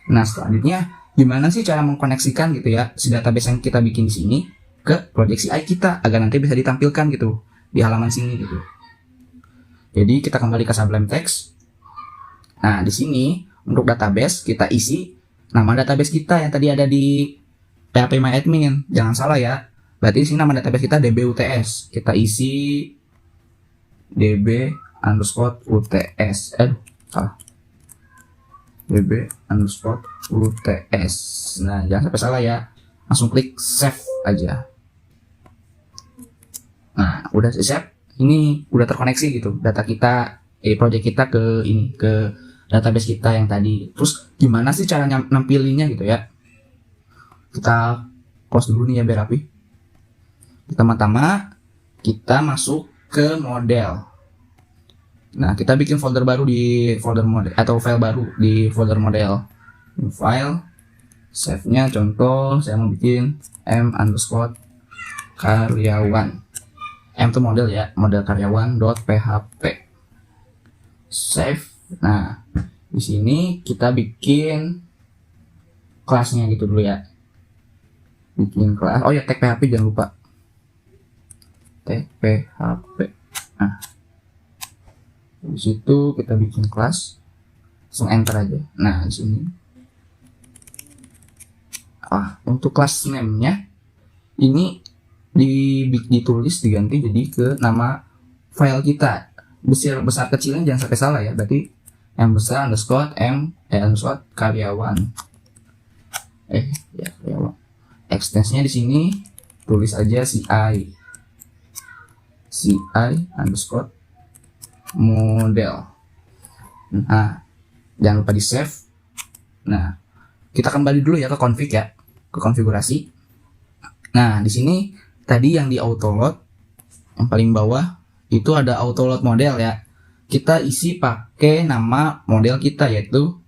Nah, selanjutnya gimana sih cara mengkoneksikan gitu ya si database yang kita bikin di sini ke project CI kita agar nanti bisa ditampilkan gitu di halaman sini gitu. Jadi kita kembali ke Sublime Text. Nah, di sini untuk database kita isi nama database kita yang tadi ada di PHP MyAdmin. Jangan salah ya. Berarti di sini nama database kita dbuts. Kita isi db_uts. Salah. db_uts. Nah, jangan sampai salah ya. Langsung klik save aja. Nah, udah save. Ini udah terkoneksi gitu data kita, project kita ke ini, ke database kita yang tadi. Terus gimana sih cara nampilinnya gitu ya? Kita close dulu nih ya biar rapi. Pertama-tama kita masuk ke model. Nah, kita bikin folder baru di folder model atau file baru di folder model. File, save-nya contoh saya mau bikin m_karyawan. M itu model ya, model karyawan.php. Save. Nah, di sini kita bikin kelasnya gitu dulu ya. Bikin kelas. Oh ya, tag PHP jangan lupa. Tag PHP. Nah, di situ kita bikin kelas. Langsung enter aja. Nah, di sini. Untuk kelas name-nya ini ditulis diganti jadi ke nama file kita. Besar kecilnya jangan sampai salah ya. Berarti yang besar underscore underscore karyawan. Karyawan. Extensinya di sini tulis aja CI underscore model. Nah, jangan lupa di save. Nah, kita kembali dulu ya ke config ya, ke konfigurasi. Nah, di sini tadi yang di autoload yang paling bawah itu ada autoload model ya. Kita isi pakai nama model kita yaitu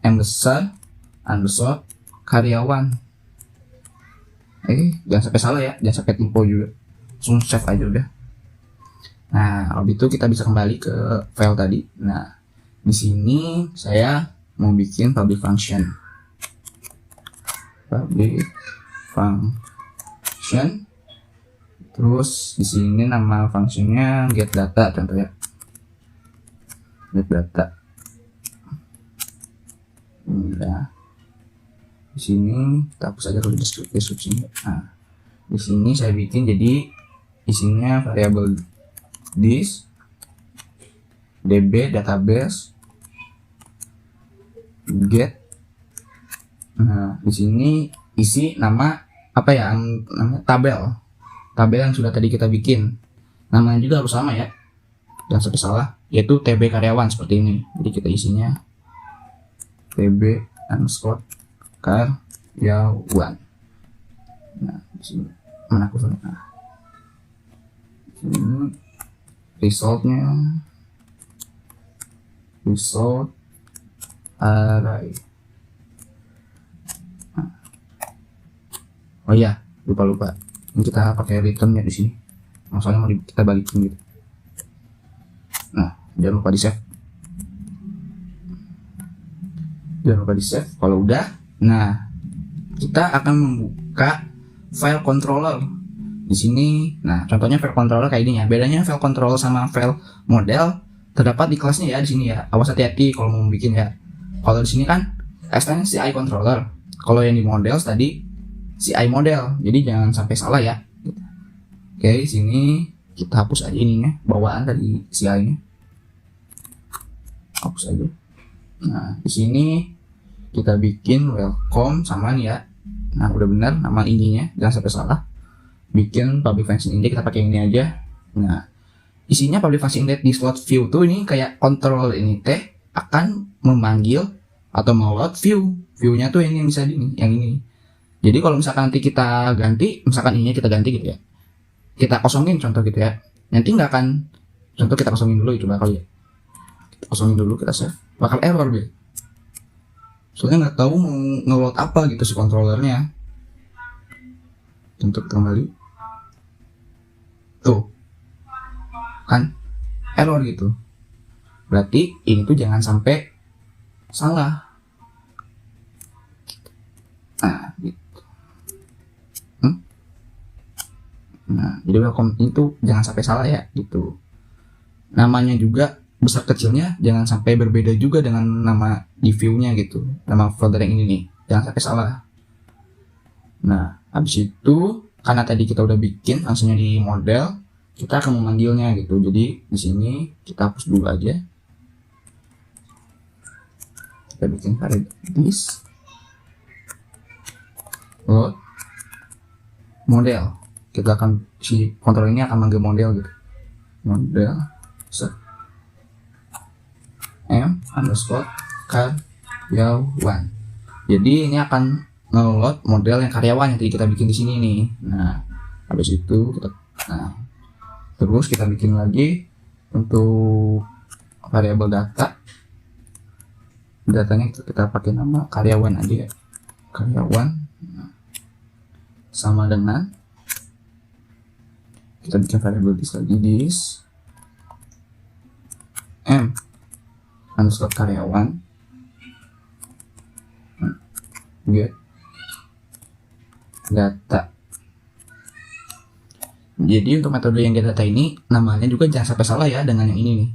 M besar underscore karyawan. Jangan sampai salah ya, jangan sampai typo juga. Langsung save aja udah. Nah, habis itu kita bisa kembali ke file tadi. Nah, di sini saya mau bikin public function. Terus di sini nama fungsinya get data contoh ya. Get data. Nah, di sini kita hapus aja dulu deskripsinya. Nah, di sini saya bikin jadi isinya variabel this db database get. Nah, di sini isi nama apa ya, namanya tabel yang sudah tadi kita bikin. Namanya juga harus sama ya, jangan sampai salah, yaitu tb karyawan seperti ini. Jadi kita isinya tb underscore karyawan. Nah, di sini mana aku sudah. Nah, ini resultnya result array. Oh iya, lupa. Ini kita pakai return ya di sini. Masalahnya mau kita balikin gitu. Nah, jangan lupa di save. Kalau udah, nah kita akan membuka file controller di sini. Nah, contohnya file controller kayak ini ya. Bedanya file controller sama file model terdapat di kelasnya ya di sini ya. Awas hati-hati kalau mau bikin ya. Kalau di sini kan extension CI controller. Kalau yang di model tadi CI model. Jadi jangan sampai salah ya. Oke, di sini kita hapus aja ininya, bawaan dari CI-nya. Hapus aja. Nah, di sini kita bikin welcome sama nih ya. Nah, udah benar nama ininya, jangan sampai salah. Bikin public function index, kita pakai ini aja. Nah, isinya public function index di slot view tuh ini kayak control ini teh akan memanggil atau meload view-nya tuh ini bisa ini, yang ini. Jadi kalau misalkan nanti kita ganti, misalkan ininya kita ganti gitu ya, kita kosongin contoh gitu ya, nanti nggak akan, contoh kita kosongin dulu coba kali ya, kita kosongin dulu, kita save, bakal error deh, soalnya nggak tahu mau ngeload apa gitu si controllernya. Untuk kembali tuh kan error gitu, berarti ini tuh jangan sampai salah. Nah, gitu. Nah, jadi welcome itu jangan sampai salah ya, gitu. Namanya juga besar kecilnya jangan sampai berbeda juga dengan nama di view-nya gitu. Nama folder yang ini nih, jangan sampai salah. Nah, habis itu karena tadi kita udah bikin langsungnya di model, kita akan memanggilnya gitu. Jadi di sini kita hapus dulu aja. Kita bikin variable this load model. Kita akan si kontrol ini akan manggil model gitu. Model set m underscore karyawan. Jadi ini akan nge-load model yang karyawan yang tadi kita bikin di sini nih. Nah, habis itu kita terus kita bikin lagi untuk variabel data. Datanya kita pakai nama karyawan aja ya. Karyawan sama dengan kita bikin variabel this lagi, this m underscore karyawan get data. Jadi untuk metode yang get data ini namanya juga jangan sampai salah ya dengan yang ini nih.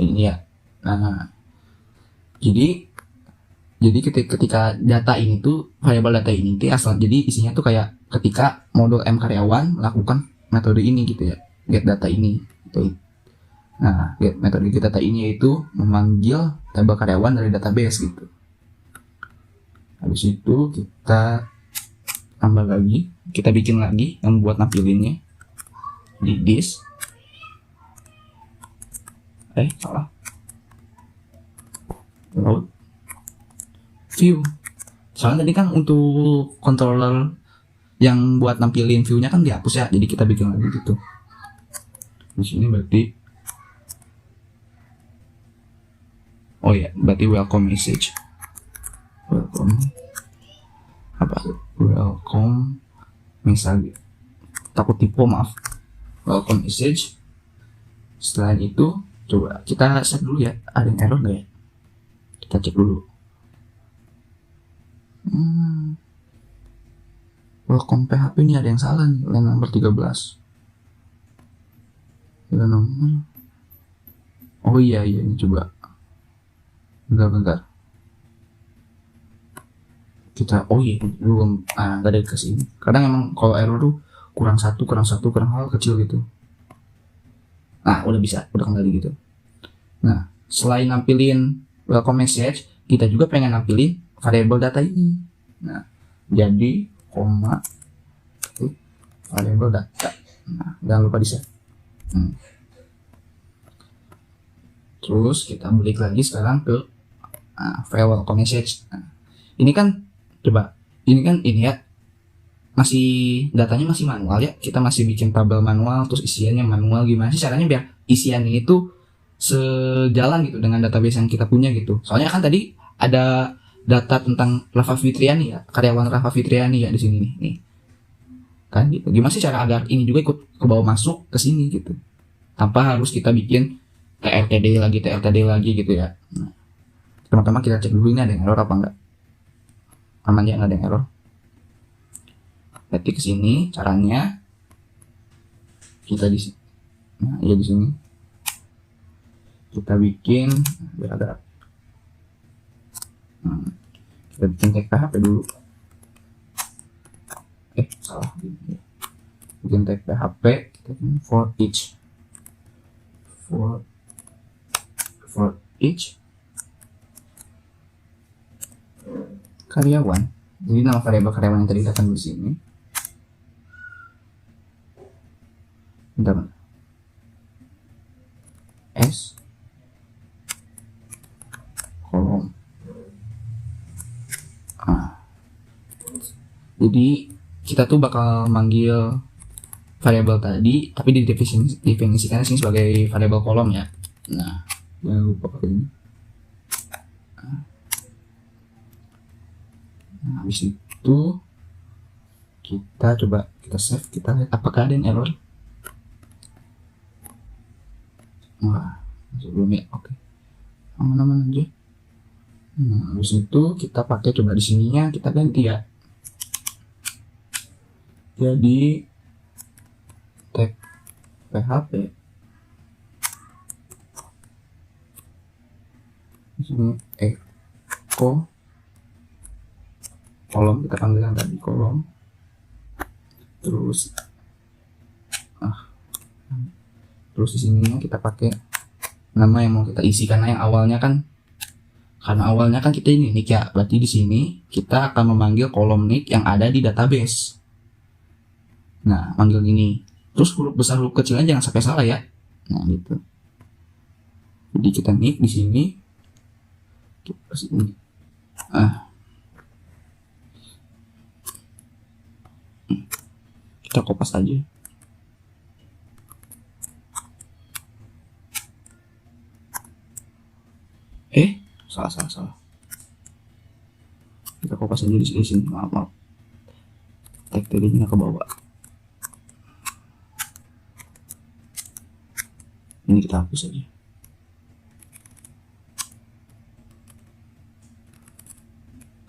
Ini ya. Nah, jadi ketika data ini tuh variabel data ini tuh asal, jadi isinya tuh kayak ketika modul m karyawan melakukan metode ini gitu ya, get data ini gitu. Nah, metode get data ini yaitu memanggil tabel karyawan dari database gitu. Habis itu kita tambah lagi, kita bikin lagi yang buat nampilinnya di this. Salah. Load view. Soalnya tadi kan untuk controller yang buat nampilin view-nya kan dihapus ya, jadi kita bikin lagi gitu. Di sini berarti berarti welcome message. Welcome welcome misalnya, takut tipe, maaf. Welcome message. Setelah itu coba kita set dulu ya, ada yang error nggak ya, kita cek dulu. Welcome PHP ini ada yang salah nih, line nomor 13. Line nomor, oh iya ini coba bentar kita, belum, nggak ada ke sini. Kadang emang kalau error tuh kurang satu hal kecil gitu. Nah, udah kembali gitu. Nah, selain nampilin welcome message, kita juga pengen nampilin variabel data ini. Nah, jadi koma variabel data. Nah, jangan lupa di set. Terus kita balik lagi sekarang ke file welcome message. Nah, ini kan ini ya masih datanya masih manual ya, kita masih bikin tabel manual, terus isiannya manual. Gimana sih caranya biar isian ini tuh sejalan gitu dengan database yang kita punya gitu. Soalnya kan tadi ada data tentang Rafa Fitriani ya, karyawan Rafa Fitriani ya di sini nih kan gitu. Gimana sih cara agar ini juga ikut ke bawah masuk ke sini gitu, tanpa harus kita bikin TRTD lagi gitu ya. Nah, teman-teman kita cek dulu ini ada yang error apa enggak. Aman ya, nggak ada yang error. Berarti ke sini caranya kita di sini. Nah, ya di sini kita bikin biar agak kita bikin tag PHP dulu. Salah. Bikin tag PHP for each karyawan. Jadi nama variabel karyawan yang tadi datang di sini. Bentar. S kolom. Jadi kita tuh bakal manggil variabel tadi, tapi didefinisikan sini sebagai variabel kolom ya. Nah, jangan lupa pakai ini. Nah, habis itu kita coba kita save, kita lihat apakah ada yang error. Wah, sebelumnya oke. Aman-aman aja. Nah, habis itu kita pakai, coba di sininya kita ganti ya. Jadi tag PHP di sini echo kolom, kita panggilkan tadi kolom. Terus di sininya kita pakai nama yang mau kita isi, karena awalnya kan kita ini nick ya, berarti di sini kita akan memanggil kolom nick yang ada di database. Nah, manggil ini, terus huruf besar huruf kecilnya jangan sampai salah ya. Nah, gitu. Jadi kita nick di sini, kita kopas aja. Salah. Kita kopas aja di sini. Maaf. Tag tadinya ke bawah. Ini kita hapus aja.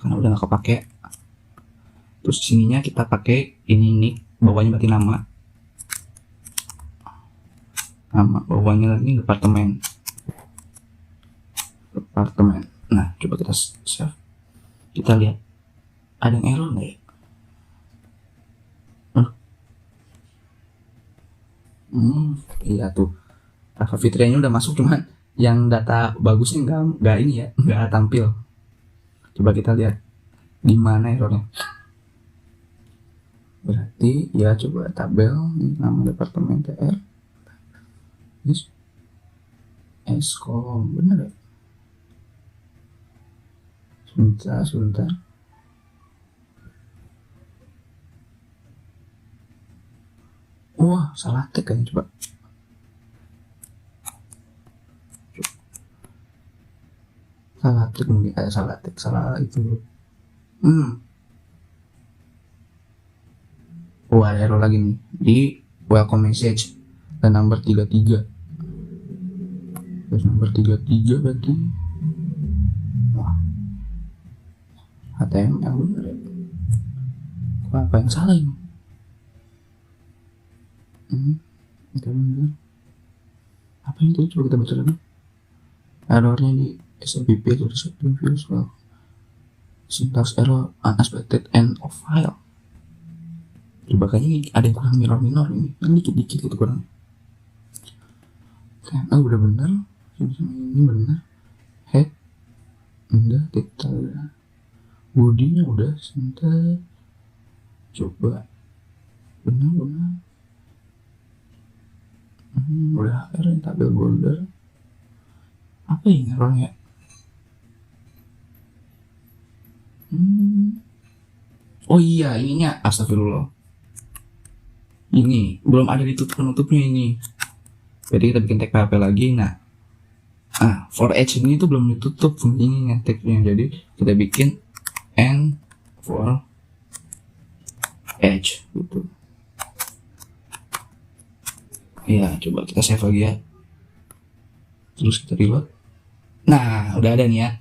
Karena udah nggak kepake. Terus sininya kita pakai ini nick, bawahnya berarti nama, bawahnya lagi departemen. Nah, coba kita save, kita lihat ada yang error nggak ya? Iya tuh, Rafa Fitrianya udah masuk, cuman yang data bagusnya nggak ini ya, nggak tampil. Coba kita lihat di mana errornya. Berarti ya, coba tabel nama departemen TR Eskom, bener ya? Sebentar. Wah, salah tag kayaknya, coba. Salah tag mungkin, salah itu. Wah, ada error lagi nih di welcome message dan number 33. Terus nomor 33 berarti HTML bener ya? Apa yang salah ini? Bener. Apa itu? Coba kita baca lagi. Errornya di SMPP atau reception views well. Syntax error, unexpected end of file. Coba kayaknya ada yang kurang minor ini. Yang dikit itu kurang. Udah bener. Ini bener. Head udah, detail udah, bodinya udah, sebentar. Coba benar udah error tabel border. Apa ini errornya? Oh iya, ininya astagfirullah, ini belum ada ditutup penutupnya ini. Jadi kita bikin tag PHP lagi. Nah, for edge ini tuh belum ditutup fungsinya tagnya, jadi kita bikin and for edge gitu. Ya, coba kita save lagi ya. Terus kita reload. Nah, udah ada nih ya.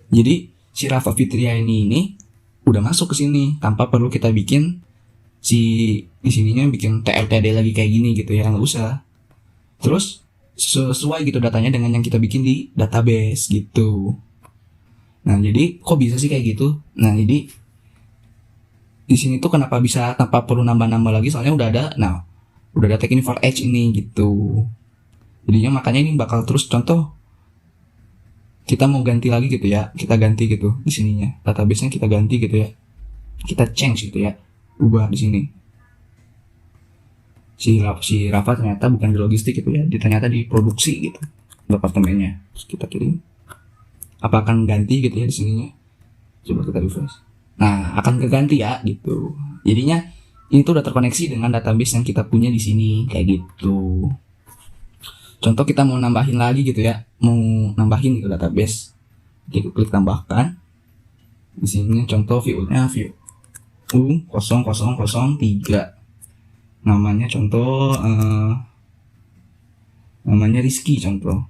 Jadi si Rafa Fitria ini udah masuk ke sini tanpa perlu kita bikin di sininya bikin TLTD lagi kayak gini gitu ya, nggak usah. Terus sesuai gitu datanya dengan yang kita bikin di database gitu. Nah, jadi kok bisa sih kayak gitu? Nah, jadi di sini tuh kenapa bisa tanpa perlu nambah-nambah lagi, soalnya udah ada tag ini for edge ini gitu. Jadinya makanya ini bakal terus, contoh kita mau ganti lagi gitu ya, kita ganti gitu di sininya, database-nya kita ganti gitu ya, kita change gitu ya, ubah di sini. Si Rafa ternyata bukan di logistik gitu ya, ternyata di produksi gitu departemennya. Terus kita kirim, apa akan ganti gitu ya di sininya. Coba kita refresh. Nah, akan keganti ya gitu. Jadinya ini tuh udah terkoneksi dengan database yang kita punya di sini kayak gitu. Contoh kita mau nambahin lagi gitu ya, mau nambahin gitu database, klik tambahkan. Di sini contoh view-nya view U0003. Namanya contoh namanya Rizky contoh.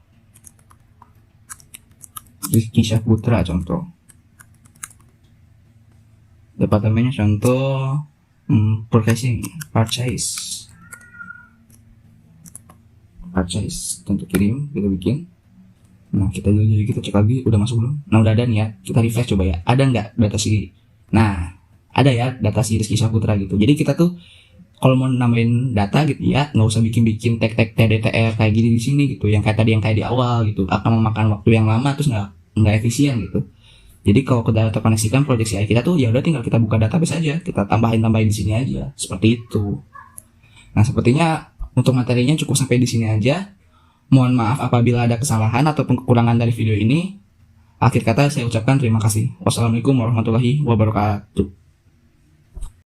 Rizky Syahputra contoh. Departemennya contoh purchasing, purchase, tentu kirim, kita bikin. Nah kita jadi kita cek lagi udah masuk belum. Nah udah ada nih ya, kita refresh coba ya, ada nggak data si, nah ada ya data si Rizky Syahputra gitu. Jadi kita tuh kalau mau nambahin data gitu ya, nggak usah bikin tag TDTR kayak gini di sini gitu, yang kayak tadi yang kayak di awal gitu, akan memakan waktu yang lama terus nggak efisien gitu. Jadi kalau kita terkoneksikan proyeksi AI kita tuh ya udah tinggal kita buka database aja, kita tambahin di sini aja, seperti itu. Nah sepertinya untuk materinya cukup sampai di sini aja. Mohon maaf apabila ada kesalahan ataupun kekurangan dari video ini. Akhir kata saya ucapkan terima kasih. Wassalamualaikum warahmatullahi wabarakatuh.